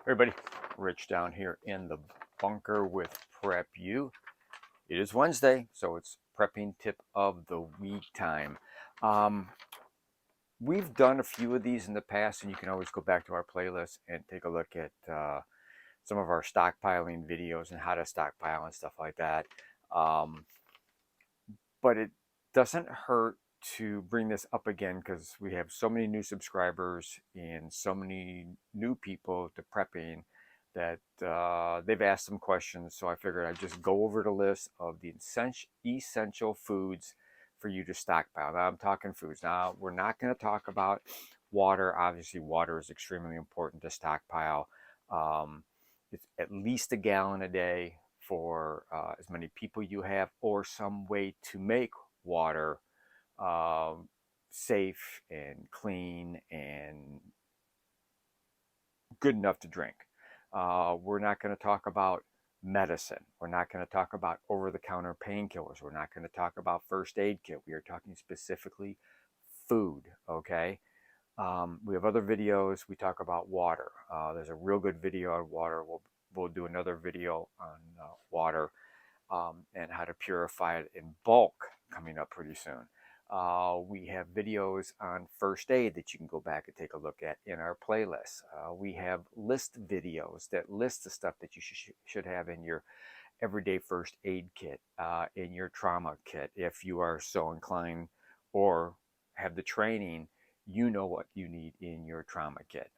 Everybody, Rich down here in the bunker with Prep U. It is Wednesday, so it's prepping tip of the week time. Um, we've done a few of these in the past, and you can always go back to our playlist and take a look at some of our stockpiling videos and how to stockpile and stuff like that. Um, but it doesn't hurt to bring this up again because we have so many new subscribers and so many new people to prepping that they've asked some questions. So I figured I'd just go over the list of the essential foods for you to stockpile. Now I'm talking foods. Now we're not going to talk about water. Obviously, water is extremely important to stockpile. Um, it's at least a gallon a day for as many people you have, or some way to make water um, safe and clean and good enough to drink. We're not going to talk about medicine. We're not going to talk about over-the-counter painkillers. We're not going to talk about first aid kit. We are talking specifically food, okay? We have other videos. We talk about water. There's a real good video on water. We'll do another video on water and how to purify it in bulk coming up pretty soon. We have videos on first aid that you can go back and take a look at in our playlist. We have list videos that list the stuff that you should have in your everyday first aid kit, in your trauma kit, if you are so inclined or have the training, you know what you need in your trauma kit.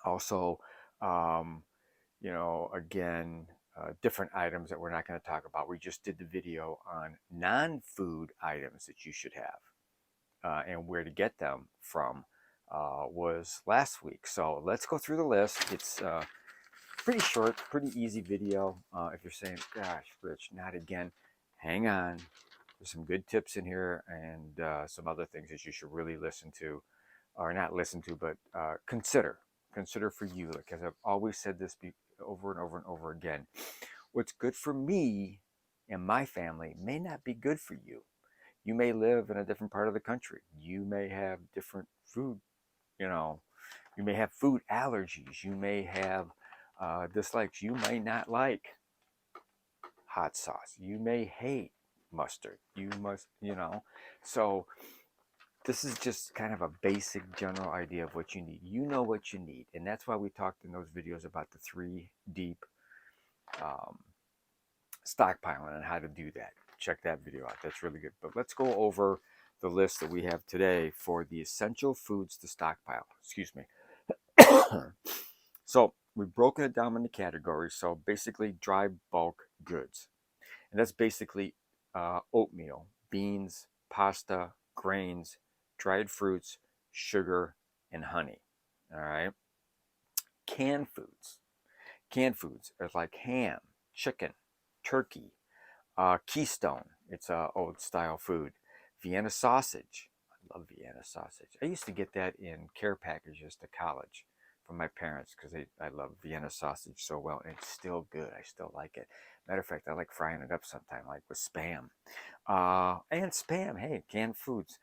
Also, um, again, different items that we're not going to talk about. We just did the video on non-food items that you should have and where to get them from was last week. So let's go through the list. It's pretty short, pretty easy video. If you're saying, gosh, Rich, not again, hang on. There's some good tips in here and some other things that you should really listen to, or not listen to, but consider. Consider for you, because I've always said this over and over and over again. What's good for me and my family may not be good for you. You may live in a different part of the country. You may have different food, you know, you may have food allergies. You may have dislikes. You may not like hot sauce. You may hate mustard. You must, So this is just kind of a basic general idea of what you need. You know what you need. And that's why we talked in those videos about the 3 deep um, stockpiling and how to do that. Check that video out. That's really good. But let's go over the list that we have today for the essential foods to stockpile. Excuse me. So we've broken it down into categories. So basically dry bulk goods. And that's basically oatmeal, beans, pasta, grains, dried fruits, sugar, and honey. All right. Canned foods. Canned foods are like ham, chicken, turkey, Keystone. It's a old style food. Vienna sausage. I love Vienna sausage. I used to get that in care packages to college from my parents because I love Vienna sausage so well, and it's still good. I still like it. Matter of fact, I like frying it up sometime, like with Spam. And Spam, hey, canned foods.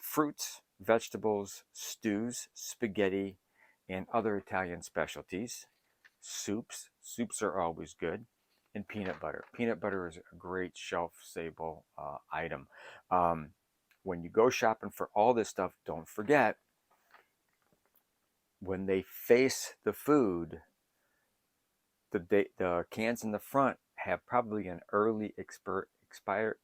Fruits, vegetables, stews, spaghetti, and other Italian specialties. Soups. Soups are always good. And peanut butter. Peanut butter is a great shelf-stable item. When you go shopping for all this stuff, don't forget, when they face the food, the cans in the front have probably an early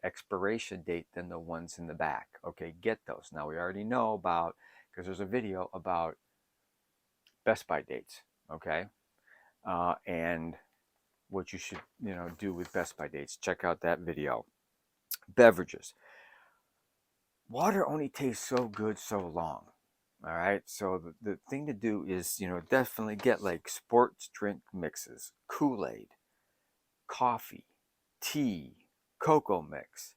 expiration date than the ones in the back. Okay, get those. Now we already know about, because there's a video about best by dates. Okay, and what you should do with best by dates. Check out that video. Beverages. Water only tastes so good so long. All right, so the thing to do is definitely get like sports drink mixes, Kool-Aid, coffee, tea, cocoa mix,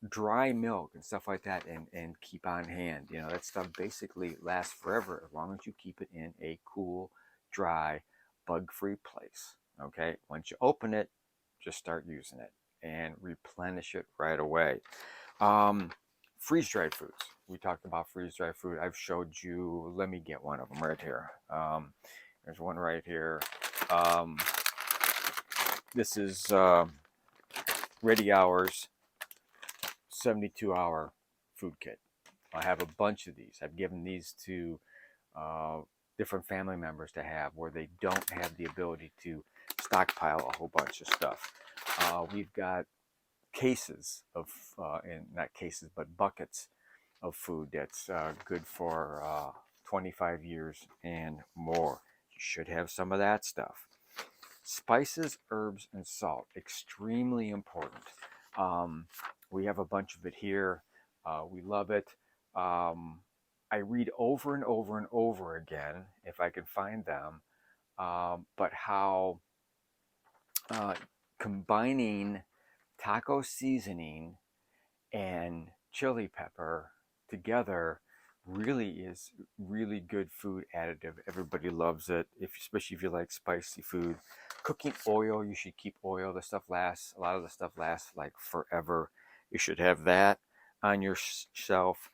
dry milk, and stuff like that, and keep on hand. That stuff basically lasts forever as long as you keep it in a cool, dry, bug-free place. Okay, once you open it, just start using it and replenish it right away. Freeze-dried foods. We talked about freeze-dried food. I've showed you. Let me get one of them right here. There's one right here. This is Ready Hours 72-hour food kit. I have a bunch of these. I've given these to different family members to have where they don't have the ability to stockpile a whole bunch of stuff. We've got cases of, and not cases, but buckets of food that's good for 25 years and more. You should have some of that stuff. Spices, herbs, and salt, extremely important. We have a bunch of it here. We love it. I read over and over and over again, if I can find them, but how combining taco seasoning and chili pepper together really is really good food additive. Everybody loves it, especially if you like spicy food. Cooking oil, you should keep oil. The stuff lasts, a lot of the stuff lasts like forever. You should have that on your shelf.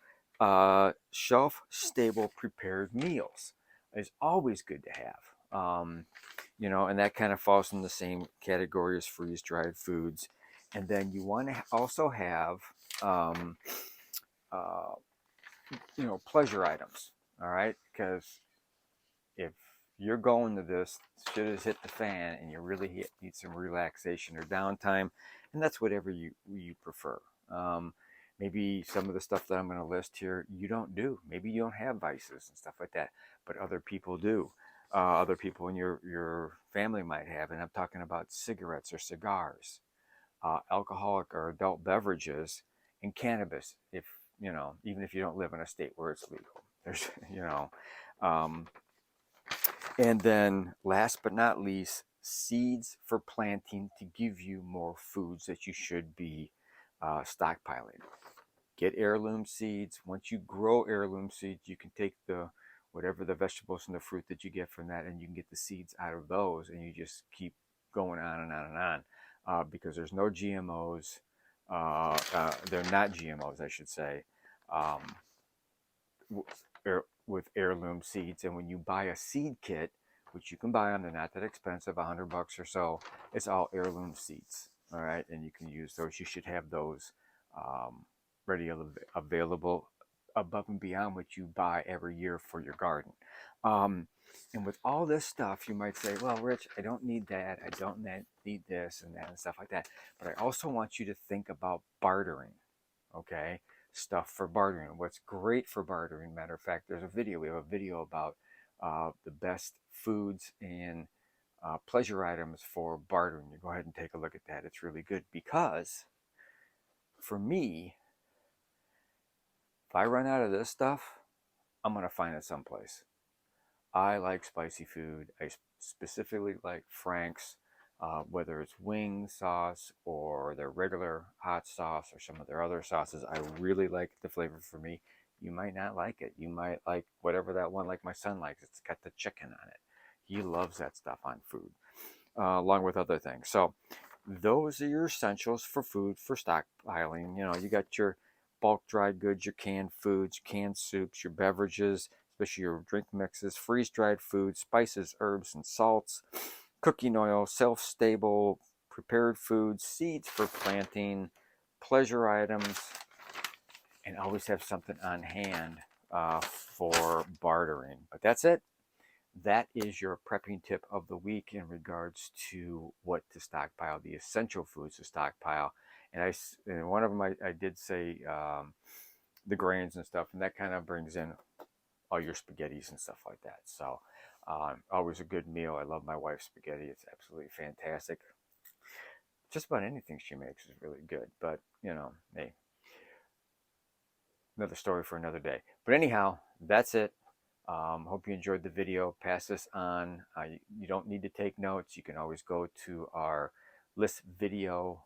Shelf stable prepared meals is always good to have. And that kind of falls in the same category as freeze dried foods. And then you want to also have um, uh, pleasure items, all right? Because if you're going to this, shit has hit the fan and you really need some relaxation or downtime, and that's whatever you prefer. Maybe some of the stuff that I'm going to list here you don't do. Maybe you don't have vices and stuff like that, but other people do. Other people in your family might have, and I'm talking about cigarettes or cigars, alcoholic or adult beverages, and cannabis. If even if you don't live in a state where it's legal, there's um, and then last but not least, seeds for planting to give you more foods that you should be stockpiling. Get heirloom seeds. Once you grow heirloom seeds, you can take whatever the vegetables and the fruit that you get from that, and you can get the seeds out of those, and you just keep going on and on and on, because there's no GMOs. They're not GMOs, I should say, um, with heirloom seeds. And when you buy a seed kit, which you can buy them, they're not that expensive, $100 or so. It's all heirloom seeds, all right, and you can use those. You should have those ready available above and beyond what you buy every year for your garden. And with all this stuff, you might say, well, Rich, I don't need that. I don't need this and that and stuff like that. But I also want you to think about bartering, okay? Stuff for bartering. What's great for bartering, matter of fact, we have a video about the best foods and pleasure items for bartering. You go ahead and take a look at that. It's really good because for me, if I run out of this stuff, I'm going to find it someplace. I like spicy food. I specifically like Frank's, whether it's wing sauce or their regular hot sauce or some of their other sauces. I really like the flavor for me. You might not like it. You might like whatever that one, like my son likes. It's got the chicken on it. He loves that stuff on food, along with other things. So those are your essentials for food for stockpiling. You got your bulk dried goods, your canned foods, canned soups, your beverages, especially your drink mixes, freeze dried foods, spices, herbs, and salts, cooking oil, shelf stable prepared foods, seeds for planting, pleasure items, and always have something on hand for bartering. But that's it. That is your prepping tip of the week in regards to what to stockpile, the essential foods to stockpile. And one of them I did say the grains and stuff, and that kind of brings in all your spaghettis and stuff like that. So always a good meal. I love my wife's spaghetti. It's absolutely fantastic. Just about anything she makes is really good. But, hey, another story for another day. But anyhow, that's it. Hope you enjoyed the video. Pass this on. You don't need to take notes. You can always go to our list video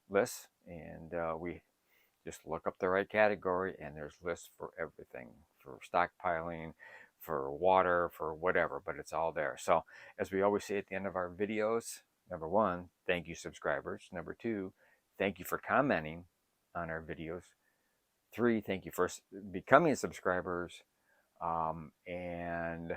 list, and we just look up the right category, and there's lists for everything, for stockpiling, for water, for whatever, but it's all there. So as we always say at the end of our videos, number one, thank you subscribers. Number two, thank you for commenting on our videos. Three, thank you for becoming subscribers. And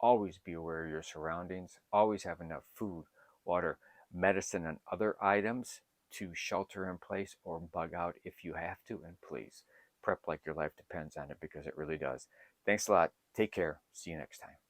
always be aware of your surroundings, always have enough food, water, medicine, and other items to shelter in place or bug out if you have to. And please prep like your life depends on it, because it really does. Thanks a lot. Take care. See you next time.